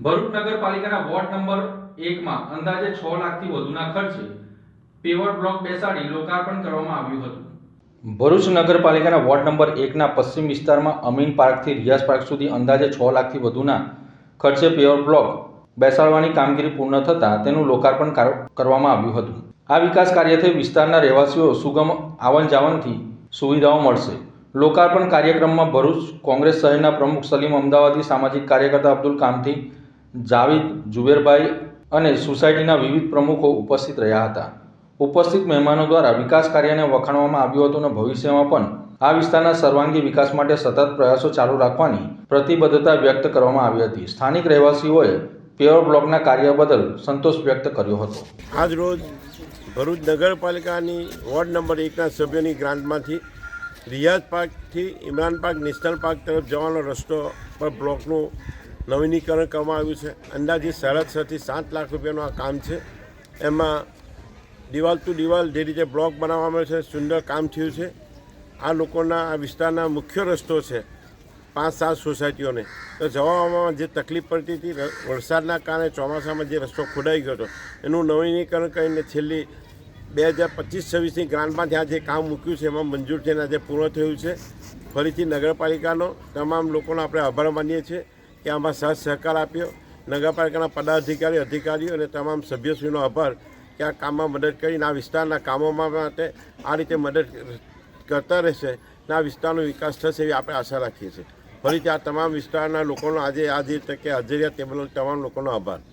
ભરૂચ નગરપાલિકાના ward number 1 માં અંદાજે 6 લાખથી વધુના ખર્ચે પેવર બ્લોક બેસાડી લોકાર્પણ કરવામાં આવ્યું હતું। ભરૂચ નગરપાલિકાના વોર્ડ નંબર 1 ના પશ્ચિમ વિસ્તારમાં અમીન પાર્કથી રિયાઝ પાર્ક સુધી અંદાજે 6 લાખથી વધુના ખર્ચે પેવર બ્લોક બેસાડવાની કામગીરી પૂર્ણ થતાં તેનું લોકાર્પણ કરવામાં આવ્યું હતું। આ વિકાસ કાર્યથી વિસ્તારના રહેવાસીઓ સુગમ આવન જાવનથી સુવિધાઓ મળશે। લોકાર્પણ કાર્યક્રમમાં ભરૂચ કોંગ્રેસ શહેરના પ્રમુખ સલીમ અમદાવાદી, સામાજિક કાર્યકર્તા અબ્દુલ કામથી, જાવેદ ઝુબેરભાઈ અને સોસાયટીના વિવિધ પ્રમુખો ઉપસ્થિત રહ્યા હતા। ઉપસ્થિત મહેમાનો દ્વારા વિકાસ કાર્યને વખાણવામાં આવ્યું હતું અને ભવિષ્યમાં પણ આ વિસ્તારના સર્વાંગી વિકાસ માટે સતત પ્રયાસો ચાલુ રાખવાની પ્રતિબદ્ધતા વ્યક્ત કરવામાં આવી હતી। સ્થાનિક રહેવાસીઓએ પેવર બ્લોકના કાર્ય બદલ સંતોષ વ્યક્ત કર્યો હતો। આજ રોજ ભરૂચ નગરપાલિકાની વોર્ડ નંબર 1ના સભ્યોની ગ્રાન્ટમાંથી રિયાઝ પાર્કથી ઇમરાન પાર્ક નેશનલ પાર્ક તરફ જવાનો રસ્તો પર બ્લોકનું નવીનીકરણ કરવામાં આવ્યું છે। અંદાજે 6.5 થી 7 લાખ રૂપિયાનું આ કામ છે। એમાં દિવાલ ટુ દિવાલ જે રીતે બ્લોક બનાવવામાં છે, સુંદર કામ થયું છે। આ લોકોના આ વિસ્તારના મુખ્ય રસ્તો છે 5-7 સોસાયટીઓને, તો જવામાં જે તકલીફ પડતી હતી વરસાદના કારણે ચોમાસામાં જે રસ્તો ખોડાઈ ગયો હતો એનું નવીનીકરણ કરીને છેલ્લી 2025-26ની ગ્રાન્ટમાં ત્યાં જે કામ મૂક્યું છે એમાં મંજૂર થઈને આજે પૂર્ણ થયું છે। ફરીથી નગરપાલિકાનો તમામ લોકોનો આપણે આભાર માનીએ છીએ કે આમાં સાથ સહકાર આપ્યો। નગરપાલિકાના પદાધિકારી, અધિકારીઓ અને તમામ સભ્યશ્રીનો આભાર કે આ કામમાં મદદ કરીને આ વિસ્તારના કામોમાં માટે આ રીતે મદદ કરતા રહેશે અને આ વિસ્તારનો વિકાસ થશે એવી આપણે આશા રાખીએ છીએ। ફરીથી આ તમામ વિસ્તારના લોકોનો આજે આ જે તકે હાજરી તે બદલ તમામ લોકોનો આભાર।